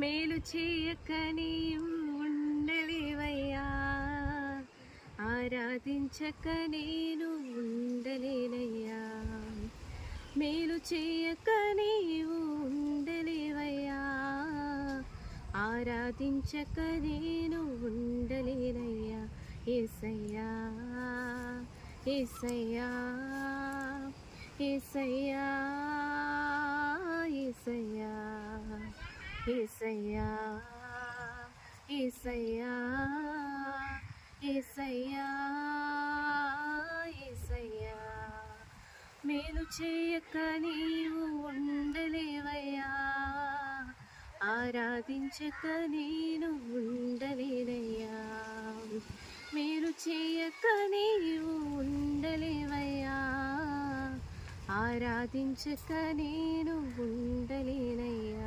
మేలు చేయక నీవు ఉండలేవయ్యా, ఆరాధించక నేను ఉండలేనయ్యా. మేలు చేయక నీవు ఉండలేవయ్యా, ఆరాధించక నేను ఉండలేనయ్యా. యేసయ్యా యేసయ్యా యేసయ్యా యేసయ్యా యేసయ్యా యేసయ్యా యేసయ్యా యేసయ్యా. మేలు చేయక నీవు ఉండలేవయ్యా, ఆరాధించక నేను ఉండలేనయ్యా. మేలు చేయక నీవు ఉండలేవయ్యా, ఆరాధించక నేను ఉండలేనయ్యా.